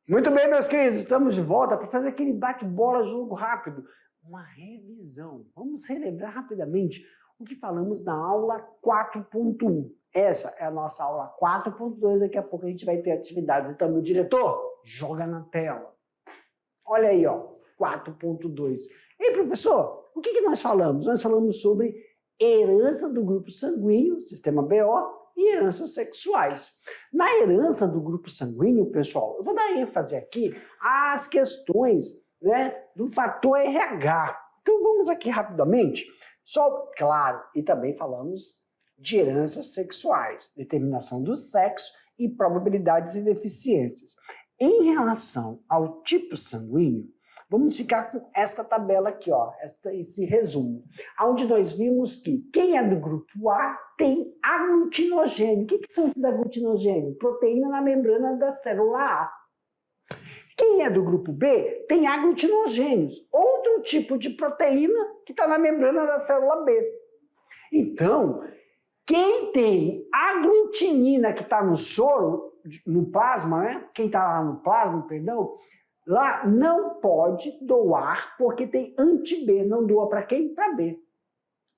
Muito bem, meus queridos, estamos de volta para fazer aquele bate-bola, jogo rápido. Uma revisão. Vamos relembrar rapidamente o que falamos na aula 4.1. Essa é a nossa aula 4.2, daqui a pouco a gente vai ter atividades. Então, meu diretor, joga na tela. Olha aí, ó, 4.2. Ei, professor, o que nós falamos? Nós falamos sobre herança do grupo sanguíneo, sistema BO, e heranças sexuais. Na herança do grupo sanguíneo, pessoal, eu vou dar ênfase aqui às questões, né, do fator RH. Então vamos aqui rapidamente, só, claro, e também falamos de heranças sexuais, determinação do sexo e probabilidades e deficiências. Em relação ao tipo sanguíneo, vamos ficar com esta tabela aqui, ó, esse resumo, onde nós vimos que quem é do grupo A tem aglutinogênio. O que são esses aglutinogênios? Proteína na membrana da célula A. Quem é do grupo B tem aglutinogênios, outro tipo de proteína que está na membrana da célula B. Então, quem tem aglutinina que está no soro, no plasma, né? Quem está lá no plasma, perdão, lá não pode doar porque tem anti-B. Não doa para quem? Para B.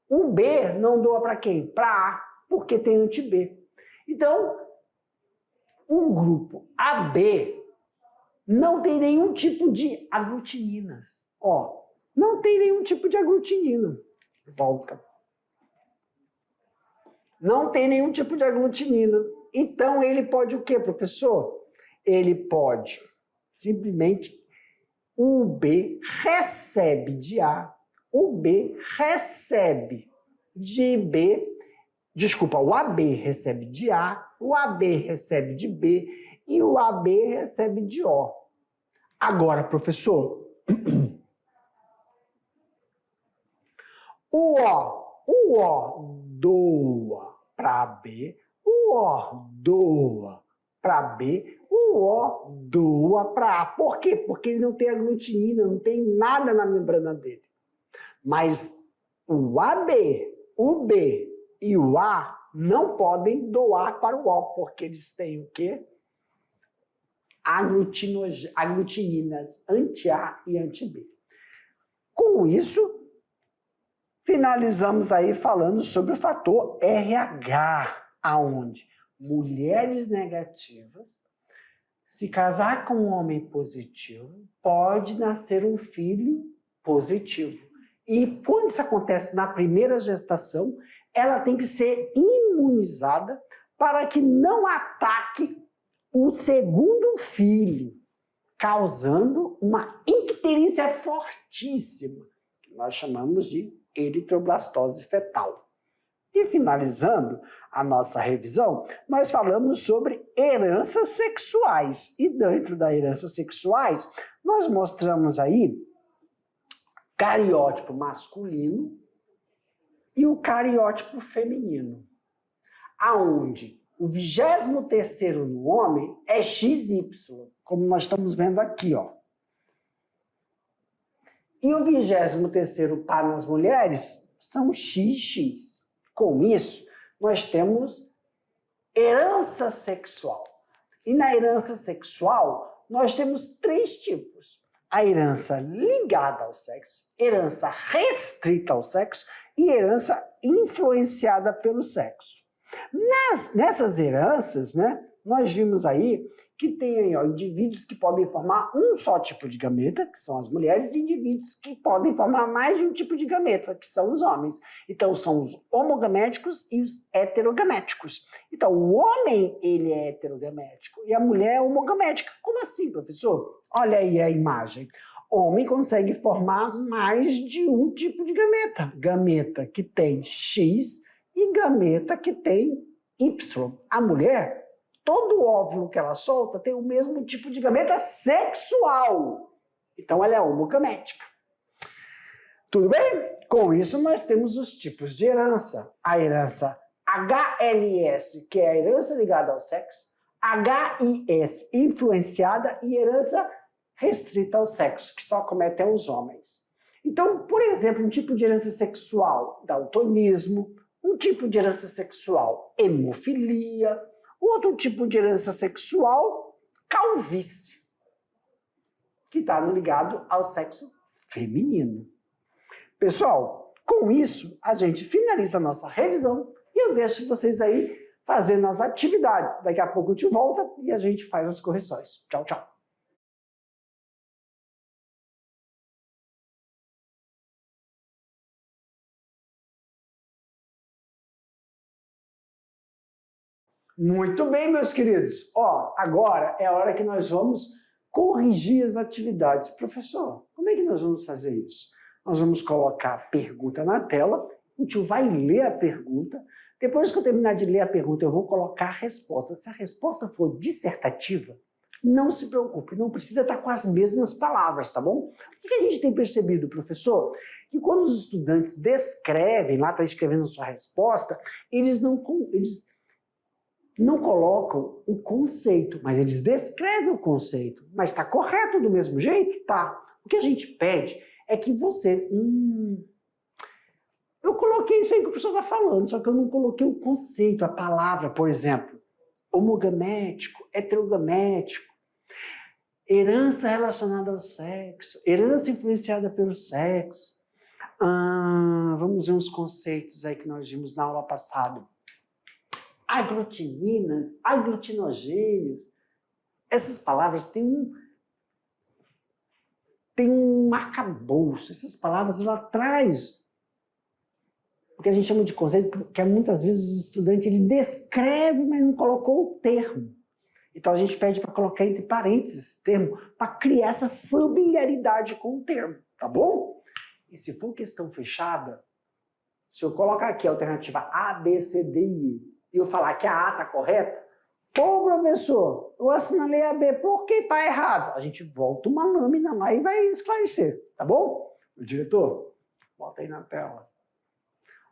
O B não doa para quem? Para A, porque tem anti-B. Então, o grupo AB não tem nenhum tipo de aglutininas. Ó, não tem nenhum tipo de aglutinina. Volta. Não tem nenhum tipo de aglutinina. Então, ele pode o quê, professor? Ele pode simplesmente o B recebe de A, o B recebe de B, desculpa, o AB recebe de A, o AB recebe de B e o AB recebe de O. Agora, professor, o O doa para B, o O doa para B, o O doa para A. Por quê? Porque ele não tem aglutinina, não tem nada na membrana dele. Mas o AB, o B e o A não podem doar para o O, porque eles têm o quê? Aglutininas anti-A e anti-B. Com isso, finalizamos aí falando sobre o fator RH, aonde mulheres negativas, se casar com um homem positivo, pode nascer um filho positivo. E quando isso acontece na primeira gestação, ela tem que ser imunizada para que não ataque o segundo filho, causando uma icterícia fortíssima, que nós chamamos de eritroblastose fetal. E finalizando a nossa revisão, nós falamos sobre heranças sexuais. E dentro das heranças sexuais, nós mostramos aí cariótipo masculino e o cariótipo feminino, aonde o 23º no homem é XY, como nós estamos vendo aqui, ó. E o 23º para as mulheres são XX. Com isso, nós temos herança sexual. E na herança sexual, nós temos 3 tipos. A herança ligada ao sexo, herança restrita ao sexo e herança influenciada pelo sexo. Nessas heranças, né, nós vimos aí que tem ó, indivíduos que podem formar um só tipo de gameta, que são as mulheres, e indivíduos que podem formar mais de um tipo de gameta, que são os homens. Então, são os homogaméticos e os heterogaméticos. Então, o homem, ele é heterogamético e a mulher é homogamética. Como assim, professor? Olha aí a imagem. Homem consegue formar mais de um tipo de gameta. Gameta que tem X e gameta que tem Y. A mulher, todo óvulo que ela solta tem o mesmo tipo de gameta sexual. Então ela é homogamética. Tudo bem? Com isso nós temos os tipos de herança. A herança HLS, que é a herança ligada ao sexo, HIS, influenciada, e herança restrita ao sexo, que só acometem os homens. Então, por exemplo, um tipo de herança sexual, daltonismo, um tipo de herança sexual, hemofilia, outro tipo de herança sexual, calvície, que está ligado ao sexo feminino. Pessoal, com isso, a gente finaliza a nossa revisão e eu deixo vocês aí fazendo as atividades. Daqui a pouco eu te volto e a gente faz as correções. Tchau, tchau. Muito bem, meus queridos. Ó, agora é a hora que nós vamos corrigir as atividades. Professor, como é que nós vamos fazer isso? Nós vamos colocar a pergunta na tela, o tio vai ler a pergunta. Depois que eu terminar de ler a pergunta, eu vou colocar a resposta. Se a resposta for dissertativa, não se preocupe, não precisa estar com as mesmas palavras, tá bom? O que a gente tem percebido, professor? Que quando os estudantes descrevem, lá está escrevendo a sua resposta, eles não colocam o conceito, mas eles descrevem o conceito. Mas está correto do mesmo jeito? Tá. O que a gente pede é que você... eu coloquei isso aí que o professor está falando, só que eu não coloquei o conceito, a palavra, por exemplo. Homogamético, heterogamético, herança relacionada ao sexo, herança influenciada pelo sexo. Vamos ver uns conceitos aí que nós vimos na aula passada. Aglutininas, aglutinogênios. Essas palavras têm um arcabouço. Essas palavras lá atrás, o que a gente chama de conceito, que muitas vezes o estudante ele descreve, mas não colocou o termo. Então a gente pede para colocar entre parênteses esse termo, para criar essa familiaridade com o termo, tá bom? E se for questão fechada, se eu colocar aqui a alternativa A, B, C, D e E, e eu falar que a A está correta, pô, professor, eu assinalei a B, por que está errado? A gente volta uma lâmina lá e vai esclarecer, tá bom? O diretor, bota aí na tela.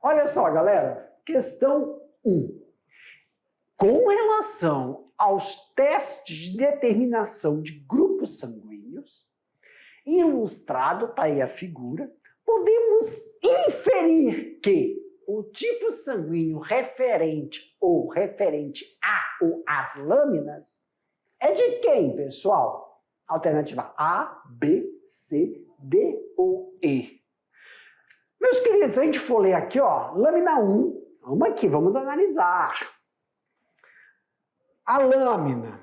Olha só, galera, questão 1. Com relação aos testes de determinação de grupos sanguíneos, ilustrado, está aí a figura, podemos inferir que o tipo sanguíneo referente ou referente a ou às lâminas é de quem, pessoal? Alternativa A, B, C, D ou E. Meus queridos, se a gente for ler aqui, ó, lâmina 1, vamos aqui, vamos analisar. A lâmina,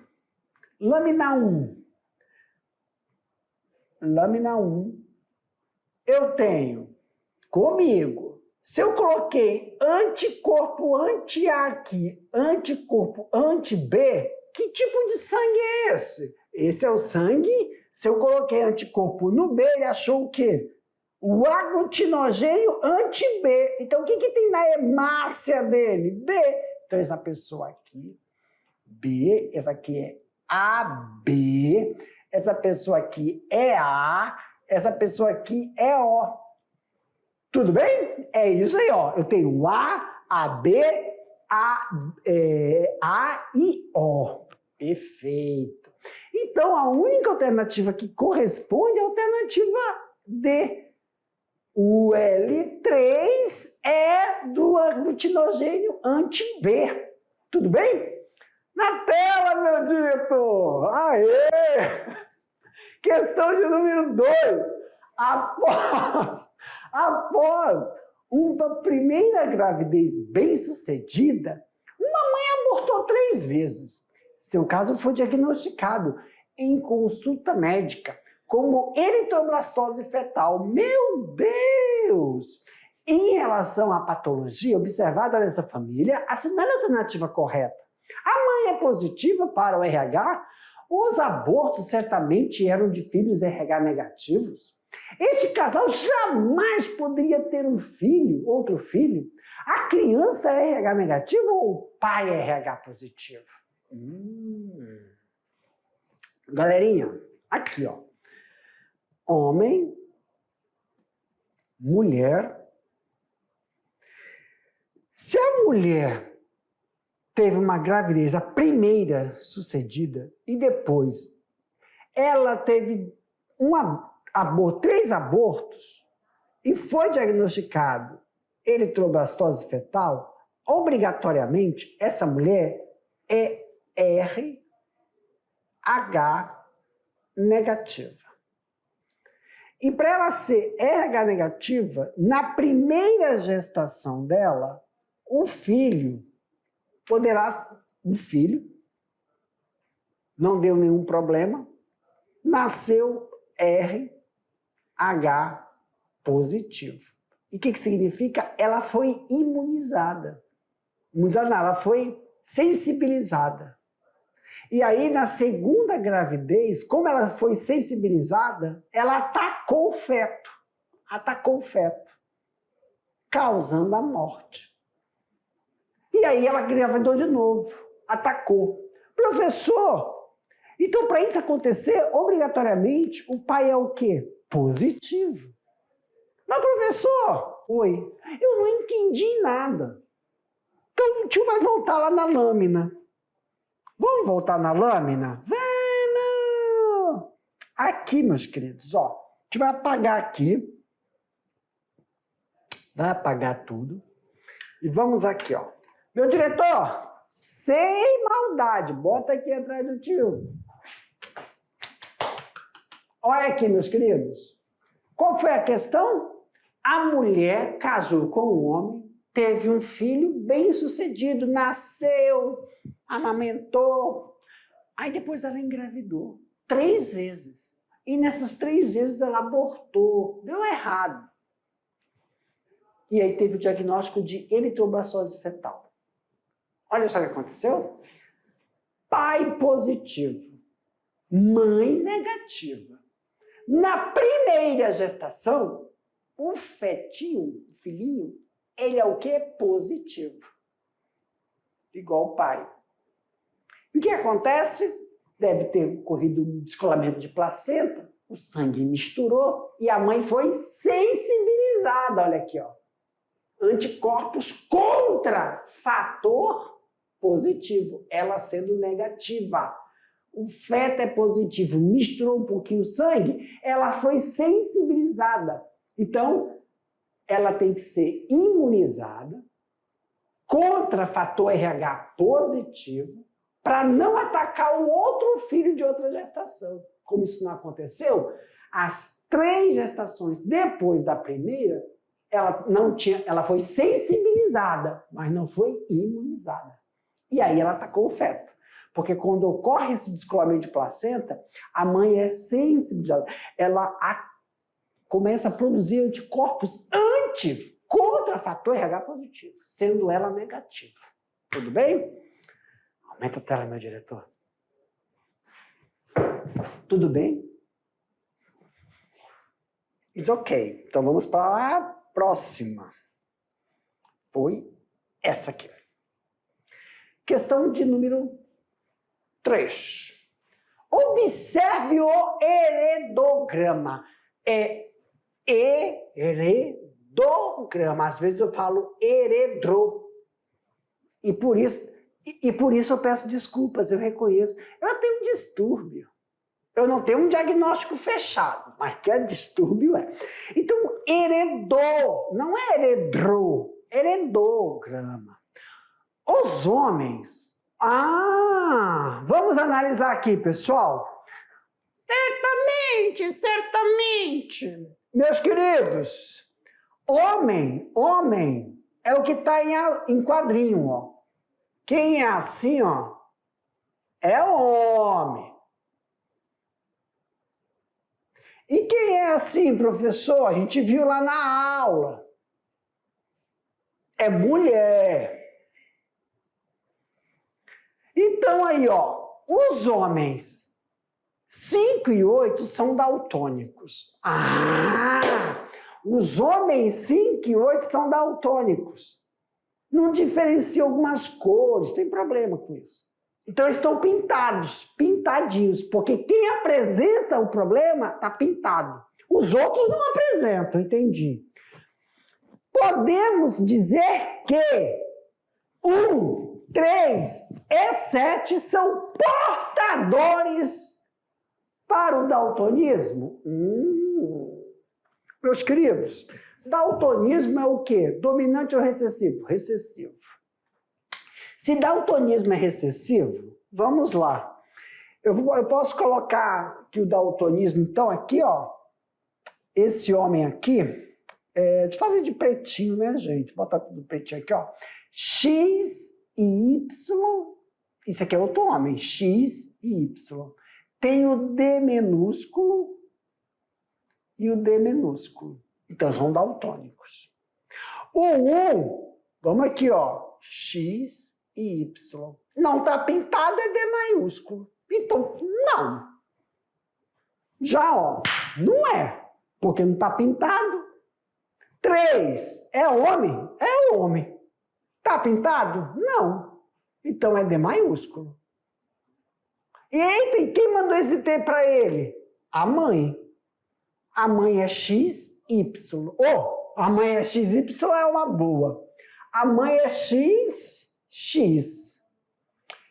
lâmina 1, eu tenho comigo, se eu coloquei anticorpo anti-A aqui, anticorpo anti-B, que tipo de sangue é esse? Esse é o sangue, se eu coloquei anticorpo no B, ele achou o quê? O aglutinogênio anti-B. Então, o que tem na hemácia dele? B. Então, essa pessoa aqui, B, essa aqui é AB, essa pessoa aqui é A, essa pessoa aqui é O. Tudo bem? É isso aí, ó. Eu tenho A, AB, A e O. Perfeito. Então, a única alternativa que corresponde é a alternativa D. O L3 é do aglutinogênio anti-B. Tudo bem? Na tela, meu diretor! Aê! Questão de número 2. Após uma primeira gravidez bem-sucedida, uma mãe abortou 3 vezes. Seu caso foi diagnosticado em consulta médica como eritroblastose fetal. Meu Deus! Em relação à patologia observada nessa família, assinale a alternativa correta. A mãe é positiva para o RH? Os abortos certamente eram de filhos RH negativos? Este casal jamais poderia ter um filho, outro filho? A criança é RH negativo ou o pai é RH positivo? Galerinha, aqui ó. Homem, mulher. Se a mulher teve uma gravidez, a primeira sucedida, e depois ela teve 3 abortos, e foi diagnosticado eritroblastose fetal, obrigatoriamente essa mulher é RH negativa. E para ela ser RH negativa, na primeira gestação dela, o filho não deu nenhum problema, nasceu RH positivo. E o que significa? Ela foi imunizada. Imunizada não, ela foi sensibilizada. E aí, na segunda gravidez, como ela foi sensibilizada, ela atacou o feto, causando a morte. E aí ela engravidou de novo, atacou. Professor, então para isso acontecer, obrigatoriamente, o pai é o quê? Positivo. Mas professor, oi, eu não entendi nada. Então o tio vai voltar lá na lâmina. Vamos voltar na lâmina? Vamos! Aqui, meus queridos, ó, a gente vai apagar aqui. Vai apagar tudo. E vamos aqui, ó. Meu diretor, sem maldade, bota aqui atrás do tio. Olha aqui, meus queridos. Qual foi a questão? A mulher casou com um homem, teve um filho bem-sucedido, nasceu, amamentou. Aí depois ela engravidou 3 vezes. E nessas 3 vezes ela abortou. Deu errado. E aí teve o diagnóstico de eritroblastose fetal. Olha só o que aconteceu. Pai positivo, mãe negativa. Na primeira gestação, o fetinho, o filhinho, ele é o quê? Positivo. Igual o pai. E o que acontece? Deve ter ocorrido um descolamento de placenta, o sangue misturou e a mãe foi sensibilizada. Olha aqui, ó. Anticorpos contra fator positivo, ela sendo negativa. O feto é positivo, misturou um pouquinho o sangue, ela foi sensibilizada. Então, ela tem que ser imunizada contra fator RH positivo para não atacar o outro filho de outra gestação. Como isso não aconteceu, as 3 gestações depois da primeira, ela foi sensibilizada, mas não foi imunizada. E aí ela atacou o feto. Porque quando ocorre esse descolamento de placenta, a mãe é sensibilizada. Ela começa a produzir anticorpos contra fator RH positivo, sendo ela negativa. Tudo bem? Aumenta a tela, meu diretor. Tudo bem? It's ok. Então vamos para a próxima. Foi essa aqui. Questão de número 3. Observe o heredograma. É heredograma. Às vezes eu falo heredro. E por isso eu peço desculpas, eu reconheço. Eu tenho um distúrbio. Eu não tenho um diagnóstico fechado, mas que é distúrbio é. Então, heredou, não é heredro, heredograma. Os homens... vamos analisar aqui, pessoal. Certamente. Meus queridos, homem é o que está em quadrinho, ó. Quem é assim, ó, é homem. E quem é assim, professor? A gente viu lá na aula. É mulher. Então aí, ó, os homens 5 e 8 são daltônicos. Os homens 5 e 8 são daltônicos. Não diferencia algumas cores, tem problema com isso. Então eles estão pintadinhos, porque quem apresenta o problema está pintado. Os outros não apresentam, entendi. Podemos dizer que 1, 3 e 7 são portadores para o daltonismo? Meus queridos, Daltonismo é o quê? Dominante ou recessivo? Recessivo. Se daltonismo é recessivo, vamos lá. Eu posso colocar que o daltonismo, então, aqui, ó, esse homem aqui, deixa eu fazer de pretinho, né, gente? Botar tudo pretinho aqui, ó. X e Y, isso aqui é outro homem, X e Y. Tem o D minúsculo e o D minúsculo. Então, são daltônicos. O 1, vamos aqui, ó, X e Y. Não está pintado, é D maiúsculo. Então, não. Já, ó, não é, porque não está pintado. 3, é homem? É homem. Está pintado? Não. Então, é D maiúsculo. E aí, quem mandou esse T para ele? A mãe. A mãe é XY. A mãe é XY é uma boa. A mãe é XX.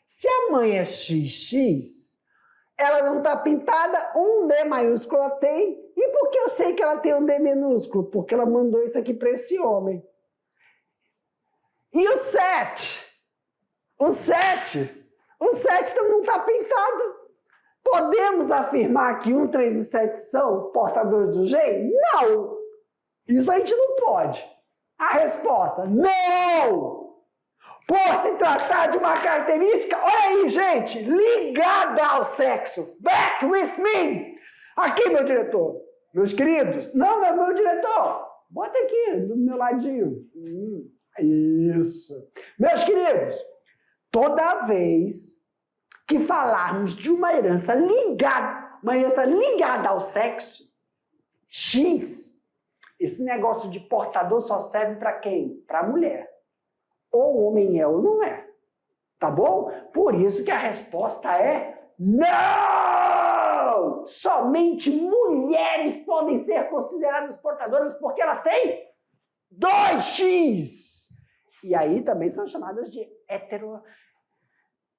Se a mãe é XX, ela não está pintada, um D maiúsculo ela tem. E por que eu sei que ela tem um D minúsculo? Porque ela mandou isso aqui para esse homem. E o 7? O 7 não está pintado. Podemos afirmar que 1, 3 e 7 são portadores do gene? Não! Isso a gente não pode. A resposta, não! Por se tratar de uma característica, olha aí, gente, ligada ao sexo. Back with me! Aqui, meu diretor. Meus queridos, não é meu diretor. Bota aqui, do meu ladinho. Isso. Meus queridos, toda vez que falarmos de uma herança ligada ao sexo, X, esse negócio de portador só serve para quem? Para a mulher. Ou o homem é ou não é. Tá bom? Por isso que a resposta é não! Somente mulheres podem ser consideradas portadoras porque elas têm 2X. E aí também são chamadas de hetero.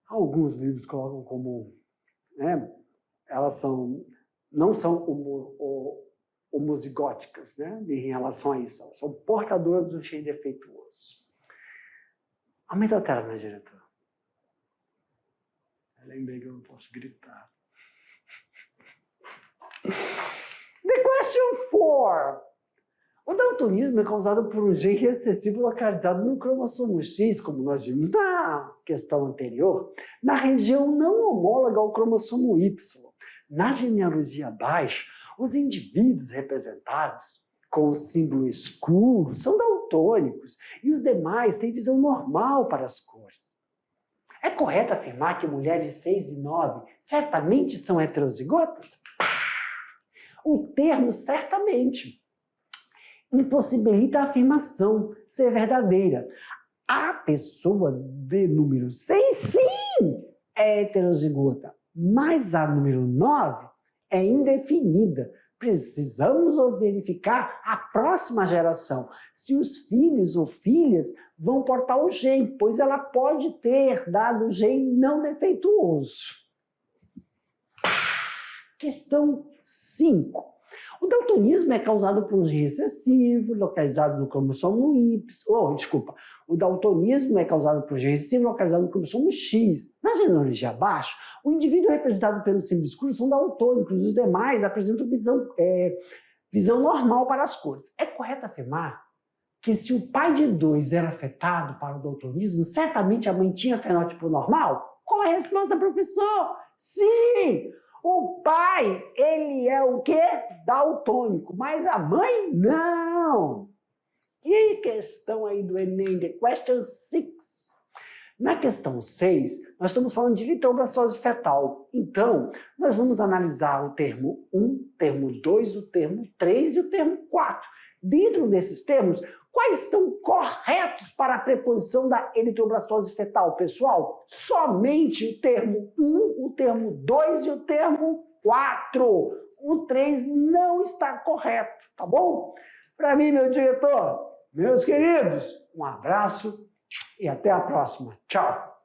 Alguns livros colocam como, né, elas não são homozigóticas, né, em relação a isso. Elas são portadoras do gene defeituoso. Aumenta a tela, meu diretor. Eu lembrei que eu não posso gritar. The question 4. O daltonismo é causado por um gene recessivo localizado no cromossomo X, como nós vimos na questão anterior, na região não homóloga ao cromossomo Y. Na genealogia abaixo, os indivíduos representados com o símbolo escuro são daltônicos e os demais têm visão normal para as cores. É correto afirmar que mulheres de 6 e 9 certamente são heterozigotas? O termo certamente impossibilita a afirmação ser verdadeira. A pessoa de número 6, sim, é heterozigota, mas a número 9 é indefinida. Precisamos verificar a próxima geração, se os filhos ou filhas vão portar o gene, pois ela pode ter dado o gene não defeituoso. Questão 5. O daltonismo é causado por um gene recessivo, localizado no cromossomo Y. O daltonismo é causado por um gene recessivo, localizado no cromossomo X. Na genealogia abaixo, o indivíduo representado pelo símbolo escuro são daltônicos, os demais apresentam visão normal para as cores. É correto afirmar que se o pai de 2 era afetado para o daltonismo, certamente a mãe tinha fenótipo normal? Qual é a resposta, professor? Sim! O pai, ele é o quê? Daltônico, mas a mãe, não. E questão aí do Enem, the question 6. Na questão 6, nós estamos falando de litroblastose fetal. Então, nós vamos analisar o termo 1, o termo 2, o termo 3 e o termo 4. Dentro desses termos, quais são corretos para a preposição da eritroblastose fetal, pessoal? Somente o termo 1, o termo 2 e o termo 4. O 3 não está correto, tá bom? Para mim, meu diretor, meus queridos, um abraço e até a próxima. Tchau!